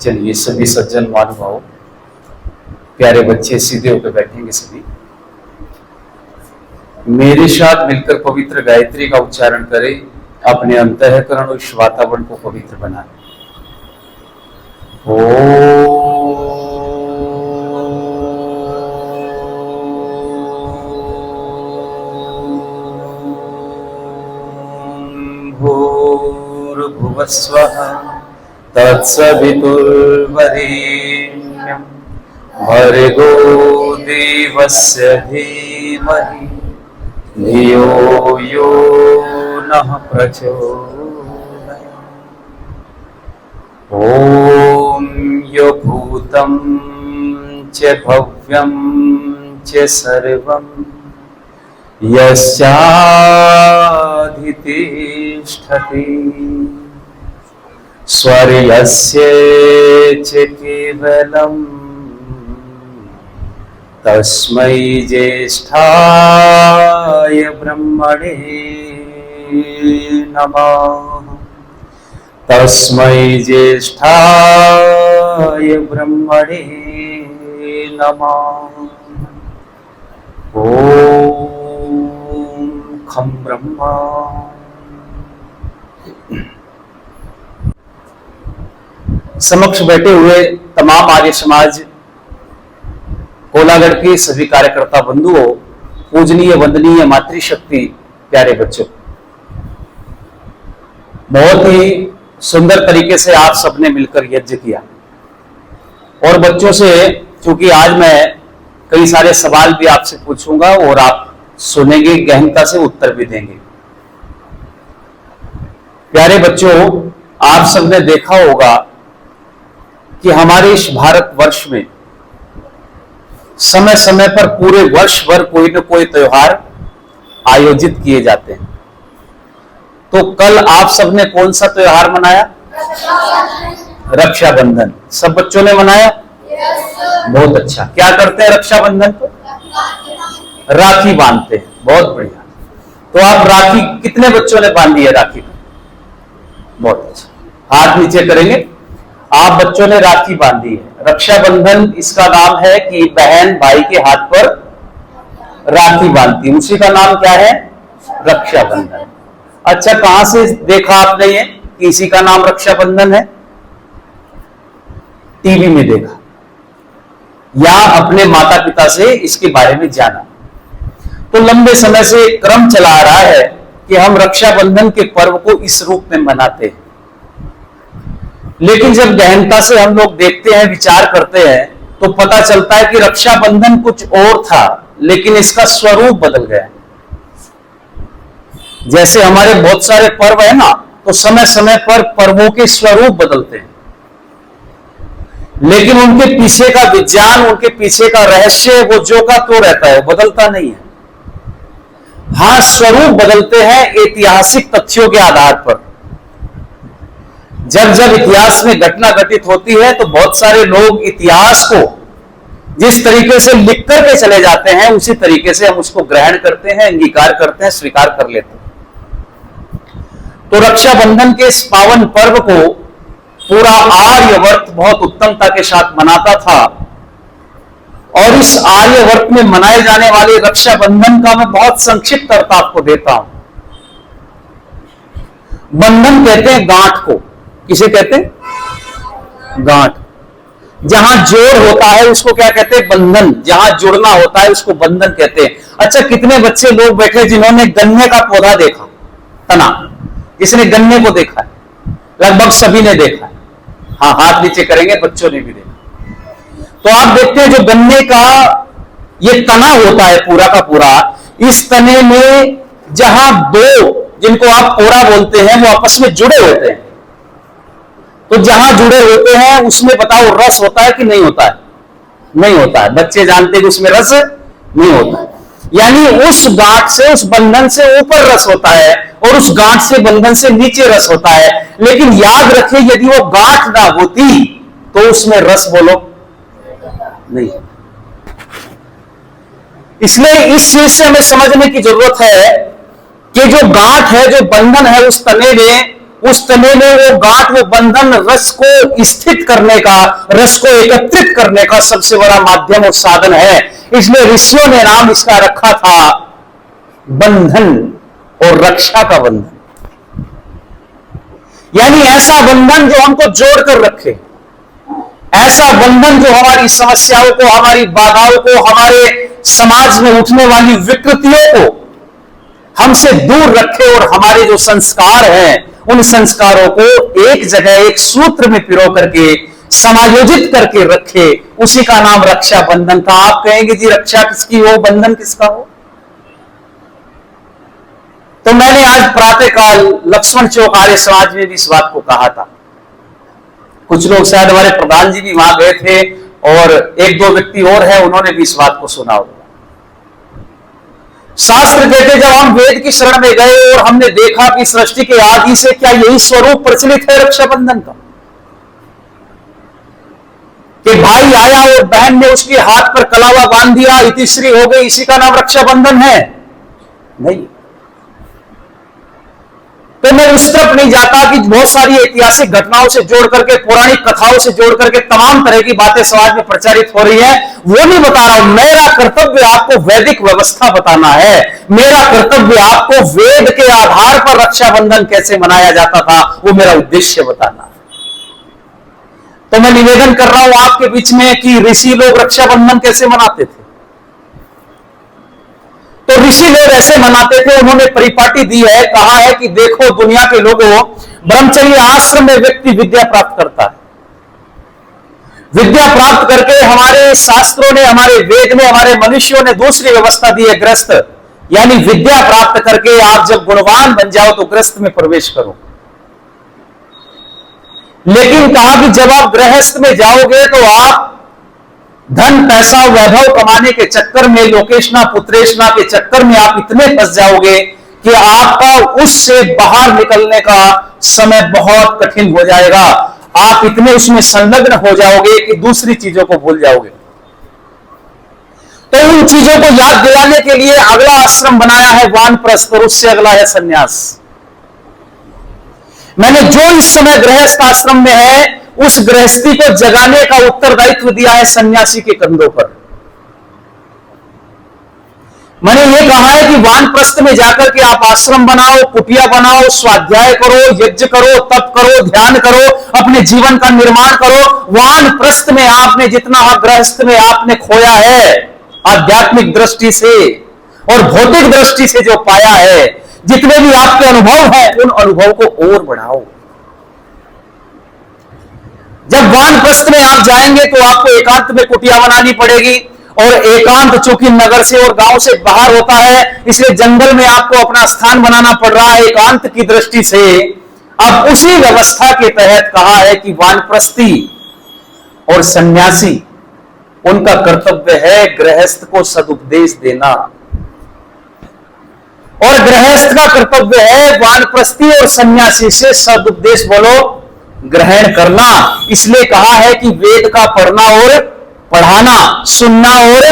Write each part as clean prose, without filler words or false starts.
चलिए सभी सज्जन महानुभाव, प्यारे बच्चे सीधे होकर बैठेंगे सभी। मेरे साथ मिलकर पवित्र गायत्री का उच्चारण करें। अपने अंतःकरण और इस वातावरण को पवित्र बनाएं। भूर्भुवस्वः तत्सवितुर्वरेण्यं भर्गो देवस्य धीमहि धियो यो नः प्रचोदयात्। ॐ यो भूतं च भव्यं च सर्वं यस्याधितिष्ठति स्वर्यस्य च केवलम् तस्मै ज्येष्ठाय ब्रह्मणे नमः। तस्मै ज्येष्ठाय ब्रह्मणे नमः। ॐ खं ब्रह्मा। समक्ष बैठे हुए तमाम आर्य समाज कोलागढ़ के सभी कार्यकर्ता बंधुओं, पूजनीय वंदनीय मातृशक्ति प्यारे बच्चों, बहुत ही सुंदर तरीके से आप सबने मिलकर यज्ञ किया। और बच्चों से चूंकि आज मैं कई सारे सवाल भी आपसे पूछूंगा और आप सुनेंगे, गहनता से उत्तर भी देंगे। प्यारे बच्चों, आप सबने देखा होगा कि हमारे इस भारतवर्ष में समय समय पर पूरे वर्ष भर कोई न कोई त्योहार आयोजित किए जाते हैं। तो कल आप सबने कौन सा त्योहार मनाया? रक्षाबंधन। सब बच्चों ने मनाया? बहुत अच्छा। क्या करते हैं रक्षाबंधन को? राखी बांधते हैं। बहुत बढ़िया। तो आप राखी कितने बच्चों ने बांधी है राखी को? बहुत अच्छा। हाथ नीचे करेंगे। आप बच्चों ने राखी बांधी है। रक्षाबंधन इसका नाम है कि बहन भाई के हाथ पर राखी बांधती है, उसी का नाम क्या है? रक्षाबंधन। अच्छा, कहां से देखा आपने ये कि इसी का नाम रक्षाबंधन है? टीवी में देखा या अपने माता पिता से इसके बारे में जाना। तो लंबे समय से क्रम चला आ रहा है कि हम रक्षाबंधन के पर्व को इस रूप में मनाते हैं। लेकिन जब गहनता से हम लोग देखते हैं, विचार करते हैं, तो पता चलता है कि रक्षाबंधन कुछ और था, लेकिन इसका स्वरूप बदल गया। जैसे हमारे बहुत सारे पर्व है ना, तो समय समय पर पर्वों के स्वरूप बदलते हैं, लेकिन उनके पीछे का विज्ञान, उनके पीछे का रहस्य वो जो का तो रहता है, बदलता नहीं है। हाँ, स्वरूप बदलते हैं ऐतिहासिक तथ्यों के आधार पर। जब जब इतिहास में घटना घटित होती है तो बहुत सारे लोग इतिहास को जिस तरीके से लिख करके चले जाते हैं, उसी तरीके से हम उसको ग्रहण करते हैं, अंगीकार करते हैं, स्वीकार कर लेते हैं। तो रक्षाबंधन के इस पावन पर्व को पूरा आर्यवर्त बहुत उत्तमता के साथ मनाता था। और इस आर्यवर्त में मनाए जाने वाले रक्षाबंधन का मैं बहुत संक्षिप्त अर्थ आपको देता हूं। बंधन कहते हैं गांठ को। किसे कहते हैं? गांठ। जहां जोड़ होता है उसको क्या कहते हैं? बंधन। जहां जुड़ना होता है उसको बंधन कहते हैं। अच्छा, कितने बच्चे लोग बैठे जिन्होंने गन्ने का पौधा देखा, तना? जिसने गन्ने को देखा है? लगभग सभी ने देखा है। हाँ, हाथ नीचे करेंगे, बच्चों ने भी देखा। तो आप देखते हैं जो गन्ने का ये तना होता है पूरा का पूरा, इस तने में जहां दो, जिनको आप पोरा बोलते हैं, वो आपस में जुड़े होते हैं। तो जहां जुड़े होते हैं उसमें बताओ रस होता है कि नहीं होता है? नहीं होता है। बच्चे जानते हैं कि उसमें रस नहीं होता है। यानी उस गांठ से, उस बंधन से ऊपर रस होता है और उस गांठ से, बंधन से नीचे रस होता है। लेकिन याद रखें, यदि वो गांठ ना होती तो उसमें रस बोलो नहीं। इसलिए इस चीज से हमें समझने की जरूरत है कि जो गांठ है, जो बंधन है उस तने में, उस तने में वो गांठ, वो बंधन रस को स्थित करने का, रस को एकत्रित करने का सबसे बड़ा माध्यम और साधन है। इसलिए ऋषियों ने नाम इसका रखा था बंधन और रक्षा का बंधन। यानी ऐसा बंधन जो हमको जोड़कर रखे, ऐसा बंधन जो हमारी समस्याओं को, हमारी बाधाओं को, हमारे समाज में उठने वाली विकृतियों को हमसे दूर रखे और हमारे जो संस्कार हैं उन संस्कारों को एक जगह, एक सूत्र में पिरो करके, समायोजित करके रखे, उसी का नाम रक्षा बंधन था। आप कहेंगे जी रक्षा किसकी हो, बंधन किसका हो? तो मैंने आज प्रातःकाल लक्ष्मण चौक आर्य समाज में भी इस बात को कहा था। कुछ लोग, शायद हमारे प्रधान जी भी वहां गए थे और एक दो व्यक्ति और है, उन्होंने भी इस बात को सुना होगा। शास्त्र कहते जब हम वेद की शरण में गए और हमने देखा कि सृष्टि के आदि से क्या यही स्वरूप प्रचलित है रक्षाबंधन का, कि भाई आया और बहन ने उसके हाथ पर कलावा बांध दिया, इतिश्री हो गई, इसी का नाम रक्षाबंधन है? नहीं। तो मैं उस तरफ नहीं जाता कि बहुत सारी ऐतिहासिक घटनाओं से जोड़ करके, पौराणिक कथाओं से जोड़ करके तमाम तरह की बातें समाज में प्रचारित हो रही है, वो नहीं बता रहा हूं। मेरा कर्तव्य आपको वैदिक व्यवस्था बताना है। मेरा कर्तव्य आपको वेद के आधार पर रक्षाबंधन कैसे मनाया जाता था, वो मेरा उद्देश्य बताना है। तो मैं निवेदन कर रहा हूं आपके बीच में कि ऋषि लोग रक्षाबंधन कैसे मनाते थे। तो ऋषि लोग ऐसे मनाते थे, उन्होंने परिपाटी दी है, कहा है कि देखो दुनिया के लोगों, ब्रह्मचर्य आश्रम में व्यक्ति विद्या प्राप्त करता है। विद्या प्राप्त करके हमारे शास्त्रों ने, हमारे वेद ने, हमारे मनुष्यों ने दूसरी व्यवस्था दी है, गृहस्थ। यानी विद्या प्राप्त करके आप जब गुणवान बन जाओ तो गृहस्थ में प्रवेश करो। लेकिन कहा कि जब आप गृहस्थ में जाओगे तो आप धन, पैसा, वैभव कमाने के चक्कर में, लोकेशना पुत्रेशना के चक्कर में आप इतने फंस जाओगे कि आपका उससे बाहर निकलने का समय बहुत कठिन हो जाएगा। आप इतने उसमें संलग्न हो जाओगे कि दूसरी चीजों को भूल जाओगे। तो उन चीजों को याद दिलाने के लिए अगला आश्रम बनाया है वानप्रस्थ, और उससे अगला है सन्यास। मैंने जो इस समय गृहस्थ आश्रम में है, उस गृहस्थी को जगाने का उत्तरदायित्व दिया है सन्यासी के कंधों पर। मैंने ये कहा है कि वानप्रस्थ में जाकर के आप आश्रम बनाओ, कुटिया बनाओ, स्वाध्याय करो, यज्ञ करो, तप करो, ध्यान करो, अपने जीवन का निर्माण करो। वानप्रस्थ में आपने जितना गृहस्थ में आपने खोया है आध्यात्मिक दृष्टि से और भौतिक दृष्टि से जो पाया है, जितने भी आपके अनुभव हैं, उन अनुभव को और बढ़ाओ। जब वानप्रस्थ में आप जाएंगे तो आपको एकांत में कुटिया बनानी पड़ेगी, और एकांत चूंकि नगर से और गांव से बाहर होता है, इसलिए जंगल में आपको अपना स्थान बनाना पड़ रहा है एकांत की दृष्टि से। अब उसी व्यवस्था के तहत कहा है कि वानप्रस्थी और सन्यासी, उनका कर्तव्य है गृहस्थ को सदुपदेश देना, और गृहस्थ का कर्तव्य है वानप्रस्थी और सन्यासी से सदुपदेश बोलो ग्रहण करना। इसलिए कहा है कि वेद का पढ़ना और पढ़ाना, सुनना और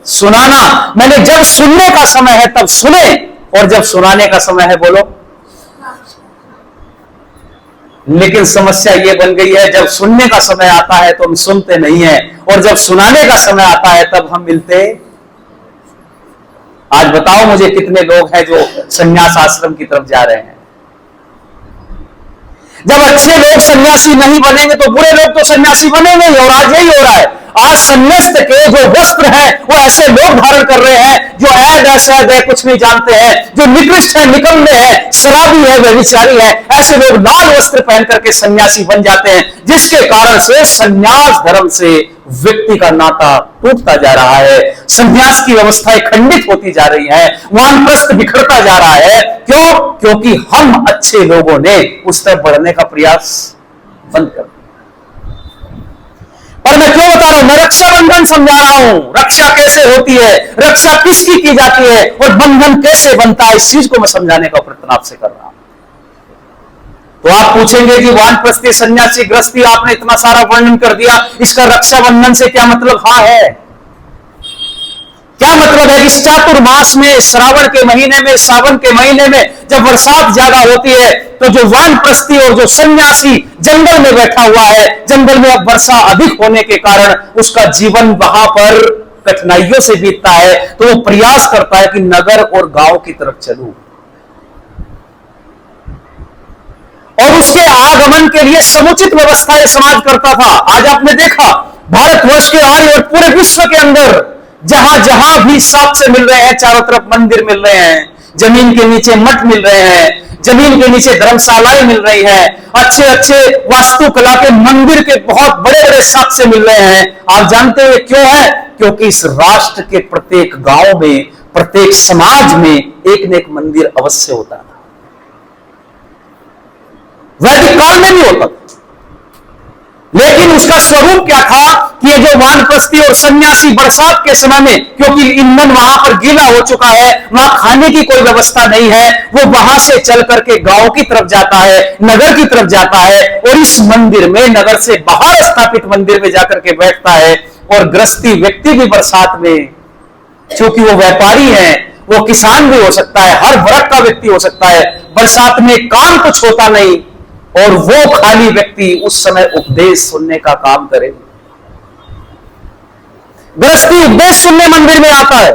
सुनाना। मैंने जब सुनने का समय है तब सुने, और जब सुनाने का समय है बोलो। लेकिन समस्या ये बन गई है, जब सुनने का समय आता है तो हम सुनते नहीं है, और जब सुनाने का समय आता है तब हम मिलते। आज बताओ मुझे कितने लोग हैं जो संन्यास आश्रम की तरफ जा रहे हैं। जब अच्छे लोग सन्यासी नहीं बनेंगे तो बुरे लोग तो सन्यासी बनेंगे ही, और आज यही हो रहा है। आज सन्यास्त के जो वस्त्र हैं वो ऐसे लोग धारण कर रहे हैं जो ऐद ऐसे कुछ नहीं जानते हैं, जो निकृष्ट है, निकम्मे है, शराबी है, व्यभिचारी है। ऐसे लोग लाल वस्त्र पहन करके सन्यासी बन जाते हैं, जिसके कारण से सन्यास धर्म से व्यक्ति का नाता टूटता जा रहा है, सन्यास की व्यवस्थाएं खंडित होती जा रही है, वानप्रस्थ बिखरता जा रहा है। क्यों? क्योंकि हम अच्छे लोगों ने उस तरफ बढ़ने का प्रयास बंद कर दिया। और मैं क्यों बता रहा हूं? मैं रक्षाबंधन समझा रहा हूं, रक्षा कैसे होती है, रक्षा किसकी की जाती है, और बंधन कैसे बनता है, इस चीज को मैं समझाने का प्रयत्न आपसे कर रहा हूं। तो आप पूछेंगे कि वानप्रस्थी, सन्यासी, गृहस्थी, आपने इतना सारा वर्णन कर दिया, इसका रक्षाबंधन से क्या मतलब? हाँ है, क्या मतलब है कि इस चातुर्मास में, श्रावण के महीने में, सावन के महीने में जब बरसात ज्यादा होती है तो जो वानप्रस्थी और जो सन्यासी जंगल में बैठा हुआ है, जंगल में अब वर्षा अधिक होने के कारण उसका जीवन वहां पर कठिनाइयों से बीतता है, तो वो प्रयास करता है कि नगर और गांव की तरफ चलूं और उसके आगमन के लिए समुचित व्यवस्थाएं समाज करता था। आज आपने देखा भारतवर्ष के आर्य और पूरे विश्व के अंदर जहां जहां भी साक्ष्य मिल रहे हैं, चारों तरफ मंदिर मिल रहे हैं, जमीन के नीचे मठ मिल रहे हैं, जमीन के नीचे धर्मशालाएं मिल रही हैं, अच्छे अच्छे वास्तुकला के मंदिर के बहुत बड़े बड़े साक्ष्य मिल रहे हैं। आप जानते हैं क्यों है? क्योंकि इस राष्ट्र के प्रत्येक गांव में, प्रत्येक समाज में एक न एक मंदिर अवश्य होता था। वैदिक काल में भी होता था, लेकिन उसका स्वरूप क्या था कि ये जो वानप्रस्थी और सन्यासी बरसात के समय में, क्योंकि ईंधन वहां पर गीला हो चुका है, वहां खाने की कोई व्यवस्था नहीं है, वो वहां से चल करके गांव की तरफ जाता है, नगर की तरफ जाता है और इस मंदिर में, नगर से बाहर स्थापित मंदिर में जाकर के बैठता है। और गृहस्थी व्यक्ति भी बरसात में, क्योंकि वो व्यापारी है, वो किसान भी हो सकता है, हर वर्ग का व्यक्ति हो सकता है, बरसात में काम कुछ होता नहीं और वो खाली व्यक्ति उस समय उपदेश सुनने का काम करे। गृहस्थी उपदेश सुनने मंदिर में आता है,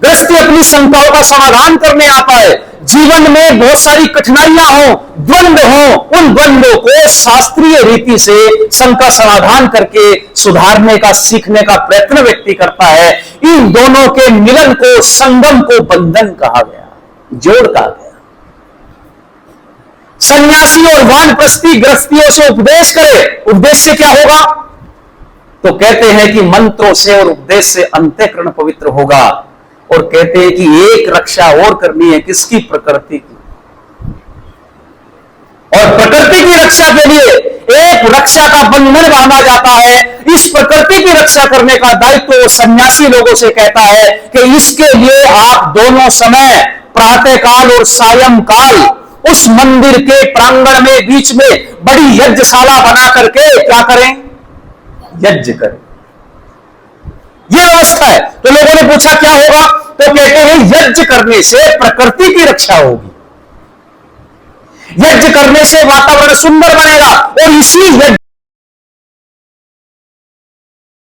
गृहस्थी अपनी शंकाओं का समाधान करने आता है। जीवन में बहुत सारी कठिनाइयां हो, द्वंद्व हो, उन द्वंद्वों को शास्त्रीय रीति से शंका समाधान करके सुधारने का, सीखने का प्रयत्न व्यक्ति करता है। इन दोनों के मिलन को, संगम को बंधन कहा गया, जोड़ कहा गया। सन्यासी और वानप्रस्थी गृहस्थियों से उपदेश करे, उपदेश से क्या होगा? तो कहते हैं कि मंत्रों से और उपदेश से अंतःकरण पवित्र होगा। और कहते हैं कि एक रक्षा और करनी है, किसकी? प्रकृति की। और प्रकृति की रक्षा के लिए एक रक्षा का बंधन बांधा जाता है। इस प्रकृति की रक्षा करने का दायित्व सन्यासी लोगों से कहता है कि इसके लिए आप दोनों समय, प्रातः काल और सायं काल, उस मंदिर के प्रांगण में बीच में बड़ी यज्ञशाला बना करके क्या करें? यज्ञ करें। यह व्यवस्था है। तो लोगों ने पूछा क्या होगा? तो कहते हैं यज्ञ करने से प्रकृति की रक्षा होगी, यज्ञ करने से वातावरण सुंदर बनेगा और इसी यज्ञ